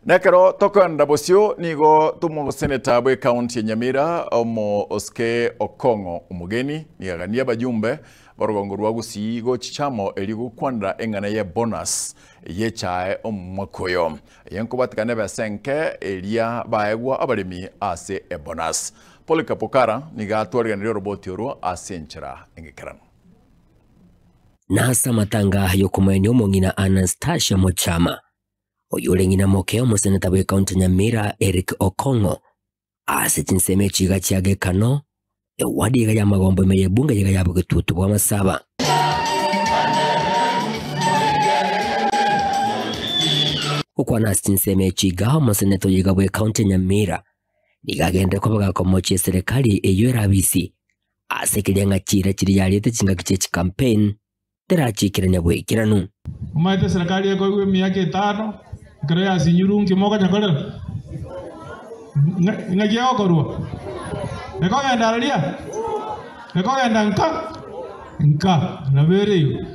Nekero tokonda bosio nigo tumo seneta bwe county Nyamira omo Oske Okongo umugeni nigagania bajumbe borogongo rwa Gusii go chichamo eligu kwanda engana ye bonus yechae omwakoyo yenko batikane basenke elia baegwa abalemi ase e bonus Polika Pokara nigatwariganira roboti oro asenchera engekerano nasa matanga yokumaeneo mongina Anastasia Mochama oyule ngina mokeo museneta bwe county Nyamira Eric Okongo ase chinseme chiga chiage kano ewadi ya magombo meye bunga ya bugetutu bwa masaba ukwana chinseme chiga museneta yiga bwe county Nyamira nigagende ko baga komoche serikali eyora bisi ase kirenga chira chiri yalete chinga kiche campaign terachikiranya bwe kiranu umaite serikali yako iwe miaka 5 krea sinyurungi moka chakolera ngajia okorwa eko genda ralia eko genda nka na bere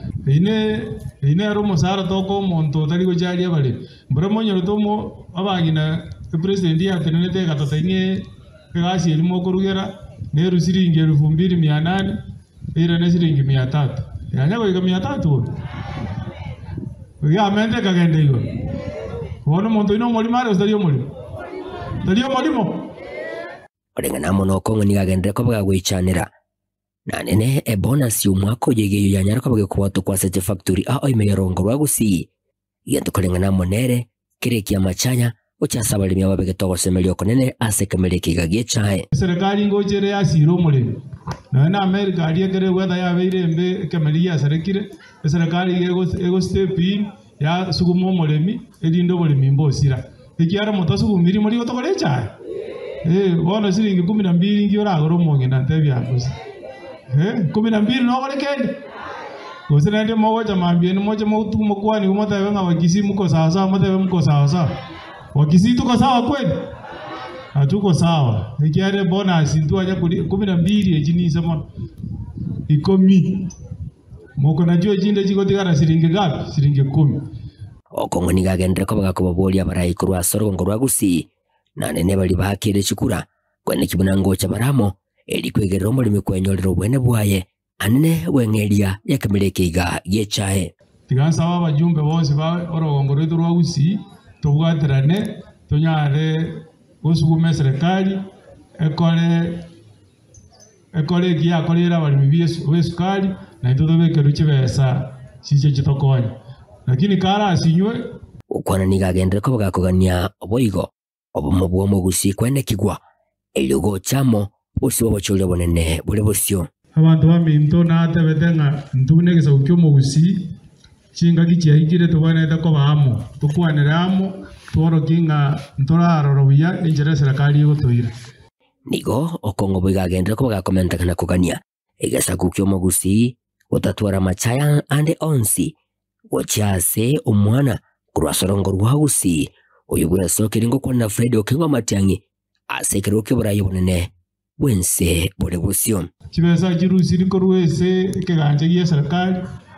ine rumo sara toko monto tari go jari abale mbura monyo tomo abagina president ya tenete katotenye kagasi elimo korugera ne rusiringi 2800 ira ne siringi 300 yanya go 300 ya mente kagenda yo wono monto ino moli mare ostario molimo orengana mono Okongo nigagende ko baga gwichanira nanene e bonus y'umwaka yegeyo yanyara ko bage kubato kwa Sete Factory a oimeyorongo rwa Gusii yento korengana monere kireki amachanya ochasaba limya babege togo semelyo konene ase kameleki gagie chae serikali ngojere ya siro molimo na America ali kere weda ya beire mbe kameli ya serekire serikali ego step in ya sugumo molemi edindo molemi mbosira ikiara motosu miri muri otokore chae bona siringi 12 ngiora agoro mongena tebya gusi 12 no gore kende gusirende mogo jamambie ni moja mautu mokwani umata nga Wakisii mko sawa mata mko sawa Wakisii tuko sawa kweli hatuko sawa ikiare bonus tu aja 12 ejini sema ikomi moko najua jinde jiko tigara siringi gapi siringi 10 Okongo nigagende ko baga kubabolia barayi kurwa sorongo rwa Gusii nanene bali bakire chikura kwene kibunango cha baramo eli kwegerero muri mikwenyorero bwene bwaye anene wengelia yakameleke iga yechae tigansa abajumbe bose ba orogongo rwetu rwa Gusii tubwaterane tonyare gusugume serikali ekole giya kolera bali besukali na itodobeke ruchibesa chiche chitokonya lakini kara asinywe ukwana nigagende ko baga kugania oboigo obomo bwomo Gusii kwene kigwa elugo chamo bose bochole bonene bule bosyo abantu baminto na tebetenga ntune gesa ukyomo Gusii chinga gichihigire tubane ko bamo tukwaneramo toro kinga ntoraro robiya injere serikali gotoira nigo Okongo bigagende ko baga komenta kana kugania egesa kukyomo Gusii otatwara machaya ande onsi wachase umwana kurwa sorongo rwa Gusii oyubura sokiringo kwa Fred Okengo Matiangi asekeroke burayi bonene bwense bole busyo kibesa kirusiri ko rwese keganje giye serikali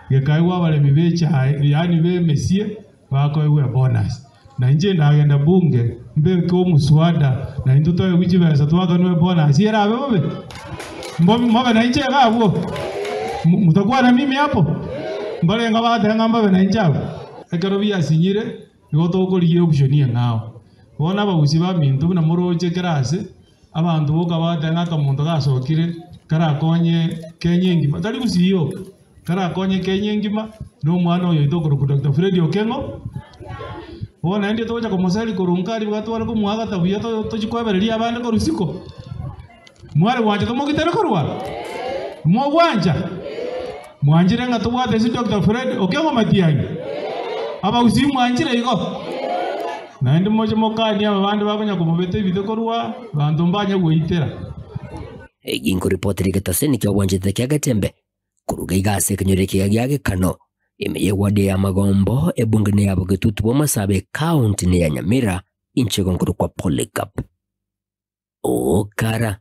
gekaiwa bale mibecha yani be mesie bako ewe bonus na nje ndagenda bunge mbe ko muswada na induto y'ukibesa twaganwe bonus yera abe mbobe na nje gabo mutakuwa na mimi hapo mbale ngaba ngamba na nje hapo ekero byasinyire igoto koliye option ngao bona bagusi ba mintu na moroje kerase abantu boka batenga kamuntu gasokire karakonye kenyengima tali Gusii karakonye kenyengima no mwana oyo itokoro ku Dr. Fred Okengo bona ndi toja ko mosali korunkari bwatwara ko mwaga tabuya to chikwebereria abande ko rusiko mware wanje to mogitere korwa mo wanja mwanjire nga tubwate si Dr. Fred Okengo Matiangi aba Gusii mwanjire iko na ndi moje mokani abandi bakonya kumubete bidekorwa bantu mbanya gweitera eginko reporter getaseni kya wanjete kya gatembe kuruga igase kanyoreke yage kano imeye wade ya magombo ebungene yabo getutu bo masabe county ne ya Nyamira inchego nguru kwa Polika Pokara